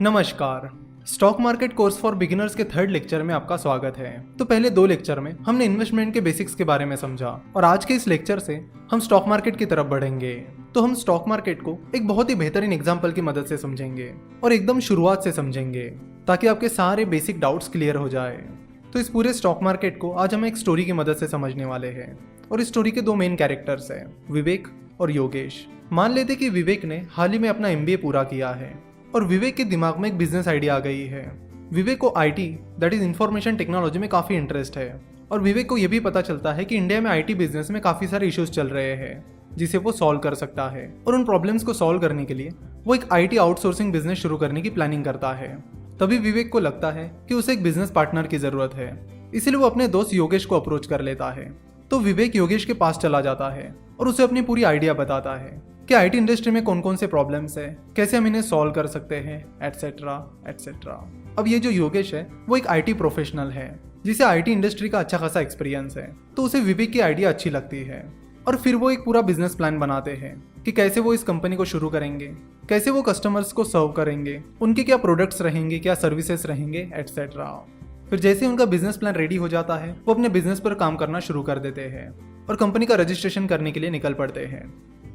नमस्कार। Stock market course for beginners के third lecture में आपका स्वागत है। तो पहले दो लेक्चर में हमने इन्वेस्टमेंट के बेसिक्स के बारे में समझा और आज के इस लेक्चर से हम स्टॉक मार्केट की तरफ बढ़ेंगे। तो हम स्टॉक मार्केट को एक बहुत ही बेहतरीन एग्जाम्पल की मदद से समझेंगे और एकदम शुरुआत से समझेंगे ताकि आपके सारे बेसिक डाउट्स क्लियर हो जाए। तो इस पूरे स्टॉक मार्केट को आज हम एक स्टोरी की मदद से समझने वाले हैं और इस स्टोरी के दो मेन कैरेक्टर्स हैं, विवेक और योगेश। मान लेते कि विवेक ने हाल ही में अपना MBA पूरा किया है और विवेक के दिमाग में एक बिजनेस आइडिया आ गई है। विवेक को IT that is information technology में काफ़ी इंटरेस्ट है और विवेक को यह भी पता चलता है कि इंडिया में IT बिजनेस में काफ़ी सारे इश्यूज चल रहे हैं जिसे वो सॉल्व कर सकता है और उन प्रॉब्लम्स को सॉल्व करने के लिए वो एक IT आउटसोर्सिंग बिजनेस शुरू करने की प्लानिंग करता है। तभी विवेक को लगता है कि उसे एक बिजनेस पार्टनर की ज़रूरत है, इसलिए वो अपने दोस्त योगेश को अप्रोच कर लेता है। तो विवेक योगेश के पास चला जाता है और उसे अपनी पूरी आइडिया बताता है कि IT इंडस्ट्री में कौन कौन से प्रॉब्लम्स है, कैसे हम इन्हें सॉल्व कर सकते हैं, एटसेट्रा एटसेट्रा। अब ये जो योगेश है वो एक IT प्रोफेशनल है जिसे IT इंडस्ट्री का अच्छा खासा एक्सपीरियंस है, तो उसे विवेक की आइडिया अच्छी लगती है और फिर वो एक पूरा बिजनेस प्लान बनाते हैं कि कैसे वो इस कंपनी को शुरू करेंगे, कैसे वो कस्टमर्स को सर्व करेंगे, उनके क्या प्रोडक्ट्स रहेंगे, क्या सर्विसेज रहेंगे, एटसेट्रा। फिर जैसे उनका बिजनेस प्लान रेडी हो जाता है वो अपने बिजनेस पर काम करना शुरू कर देते हैं और कंपनी का रजिस्ट्रेशन करने के लिए निकल पड़ते हैं।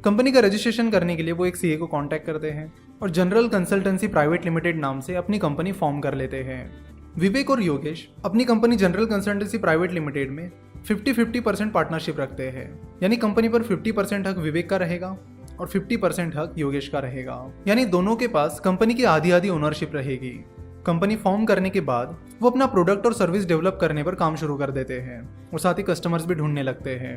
कंपनी का रजिस्ट्रेशन करने के लिए वो एक CA को कांटेक्ट करते हैं और जनरल कंसल्टेंसी प्राइवेट लिमिटेड नाम से अपनी कंपनी फॉर्म कर लेते हैं। विवेक और योगेश अपनी company general consultancy private limited में 50-50% पार्टनरशिप रखते हैं, यानी कंपनी पर 50% हक विवेक का रहेगा और 50% हक योगेश का रहेगा, यानी दोनों के पास कंपनी की आधी आधी ओनरशिप रहेगी। कंपनी फॉर्म करने के बाद वो अपना प्रोडक्ट और सर्विस डेवलप करने पर काम शुरू कर देते हैं और साथ ही कस्टमर्स भी ढूंढने लगते हैं।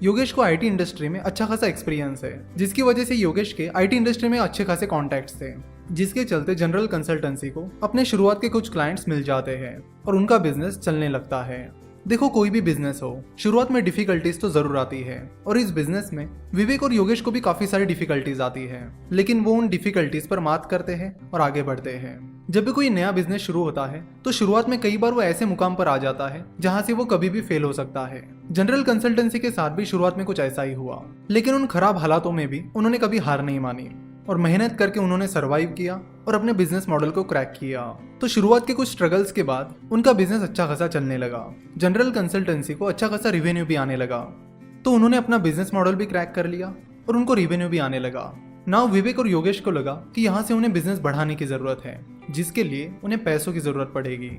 योगेश को IT इंडस्ट्री में अच्छा खासा एक्सपीरियंस है, जिसकी वजह से योगेश के IT इंडस्ट्री में अच्छे खासे कॉन्टैक्ट्स थे, जिसके चलते जनरल कंसल्टेंसी को अपने शुरुआत के कुछ क्लाइंट्स मिल जाते हैं और उनका बिजनेस चलने लगता है। देखो, कोई भी बिजनेस हो, शुरुआत में डिफिकल्टीज तो जरूर आती है और इस बिजनेस में विवेक और योगेश को भी काफी सारी डिफिकल्टीज आती है, लेकिन वो उन डिफिकल्टीज पर मात करते हैं और आगे बढ़ते हैं। जब भी कोई नया बिजनेस शुरू होता है तो शुरुआत में कई बार वो ऐसे मुकाम पर आ जाता है जहां से वो कभी भी फेल हो सकता है। जनरल कंसल्टेंसी के साथ भी शुरुआत में कुछ ऐसा ही हुआ, लेकिन उन खराब हालातों में भी उन्होंने कभी हार नहीं मानी और मेहनत करके उन्होंने सरवाइव किया और अपने बिजनेस मॉडल को क्रैक किया। तो शुरुआत के कुछ स्ट्रगल्स के बाद उनका बिजनेस अच्छा खासा चलने लगा। जनरल कंसल्टेंसी को अच्छा खासा रिवेन्यू भी आने लगा, तो उन्होंने अपना बिजनेस मॉडल भी क्रैक कर लिया और उनको रिवेन्यू भी आने लगा। नाउ विवेक और योगेश को लगा कि यहाँ से उन्हें बिजनेस बढ़ाने की जरूरत है, जिसके लिए उन्हें पैसों की जरूरत पड़ेगी।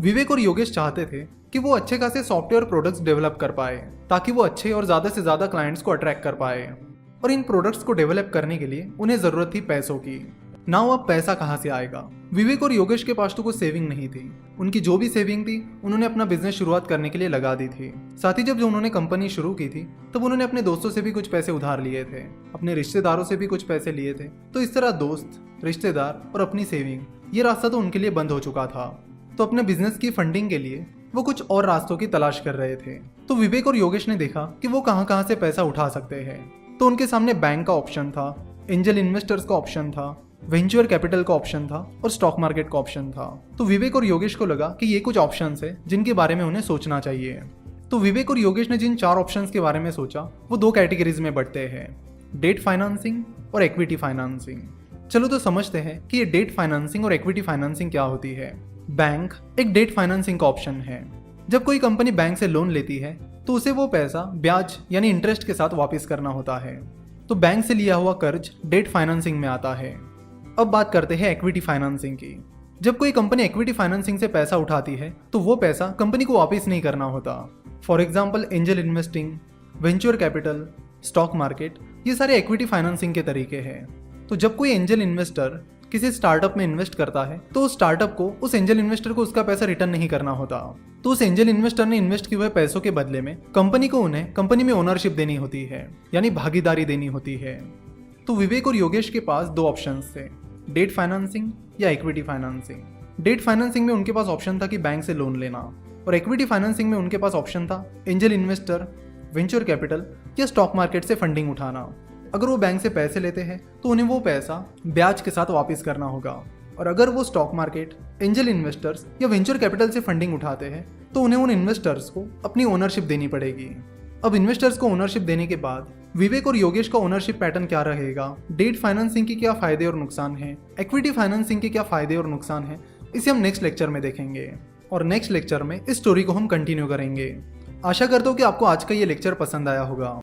विवेक और योगेश चाहते थे कि वो अच्छे खासे सॉफ्टवेयर प्रोडक्ट्स डेवलप कर पाए ताकि वो अच्छे और ज्यादा से ज्यादा क्लाइंट्स को अट्रैक्ट कर पाए, और इन प्रोडक्ट्स को डेवलप करने के लिए उन्हें जरूरत थी पैसों की। नाउ अब पैसा कहाँ से आएगा? विवेक और योगेश के पास तो कोई सेविंग नहीं थी। उनकी जो भी सेविंग थी उन्होंने अपना बिजनेस शुरुआत करने के लिए लगा दी थी। साथ ही जब उन्होंने कंपनी शुरू की थी तब उन्होंने अपने दोस्तों से भी कुछ पैसे उधार लिए थे, अपने रिश्तेदारों से भी कुछ पैसे लिए थे। तो इस तरह दोस्त, रिश्तेदार और अपनी सेविंग, ये रास्ता तो उनके लिए बंद हो चुका था। तो अपने बिजनेस की फंडिंग के लिए वो कुछ और रास्तों की तलाश कर रहे थे। तो विवेक और योगेश ने देखा कि वो कहाँ कहाँ से पैसा उठा सकते हैं। तो उनके सामने बैंक का ऑप्शन था, एंजल इन्वेस्टर्स का ऑप्शन था, वेंचर कैपिटल का ऑप्शन था और स्टॉक मार्केट का ऑप्शन था। तो विवेक और योगेश को लगा कि ये कुछ ऑप्शंस है जिनके बारे में उन्हें सोचना चाहिए। तो विवेक और योगेश ने जिन 4 ऑप्शंस के बारे में सोचा वो 2 कैटेगरीज में बढ़ते हैं, डेट फाइनेंसिंग और इक्विटी फाइनेंसिंग। चलो तो समझते हैं कि ये डेट फाइनेंसिंग और इक्विटी फाइनेंसिंग क्या होती है। बैंक एक डेट फाइनेंसिंग का ऑप्शन है। जब कोई कंपनी बैंक से लोन लेती है तो उसे वो पैसा ब्याज यानी इंटरेस्ट के साथ वापस करना होता है। तो बैंक से लिया हुआ कर्ज डेट फाइनेंसिंग में आता है। अब बात करते हैं इक्विटी फाइनेंसिंग की। जब कोई कंपनी इक्विटी फाइनेंसिंग से पैसा उठाती है तो वो पैसा कंपनी को वापस नहीं करना होता। For example angel investing, venture capital, stock market, ये सारे इक्विटी फाइनेंसिंग के तरीके हैं। तो जब कोई एंजल इन्वेस्टर किसी स्टार्टअप में इन्वेस्ट करता है तो उस स्टार्टअप को, उस एंजल इन्वेस्टर को उसका पैसा रिटर्न नहीं करना होता। तो उस एंजल इन्वेस्टर ने इन्वेस्ट किए हुए पैसों के बदले में कंपनी को उन्हें कंपनी में ओनरशिप देनी होती है, यानी भागीदारी देनी होती है। तो विवेक और योगेश के पास 2 ऑप्शंस थे, डेट फाइनेंसिंग या इक्विटी फाइनेंसिंग। डेट फाइनेंसिंग में उनके पास ऑप्शन था कि बैंक से लोन लेना और इक्विटी फाइनेंसिंग में उनके पास ऑप्शन था एंजल इन्वेस्टर, वेंचर कैपिटल या स्टॉक मार्केट से फंडिंग उठाना। अगर वो बैंक से पैसे लेते हैं तो उन्हें वो पैसा ब्याज के साथ वापस करना होगा, और अगर वो स्टॉक मार्केट, एंजल इन्वेस्टर्स या वेंचर कैपिटल से फंडिंग उठाते हैं तो उन्हें उन इन्वेस्टर्स को अपनी ओनरशिप देनी पड़ेगी। अब इन्वेस्टर्स को ओनरशिप देने के बाद विवेक और योगेश का ओनरशिप पैटर्न क्या रहेगा, डेट फाइनेंसिंग के क्या फायदे और नुकसान हैं, इक्विटी फाइनेंसिंग के क्या फायदे और नुकसान हैं, इसे हम नेक्स्ट लेक्चर में देखेंगे। और नेक्स्ट लेक्चर में इस स्टोरी को हम कंटिन्यू करेंगे। आशा करता हूँ कि आपको आज का ये लेक्चर पसंद आया होगा।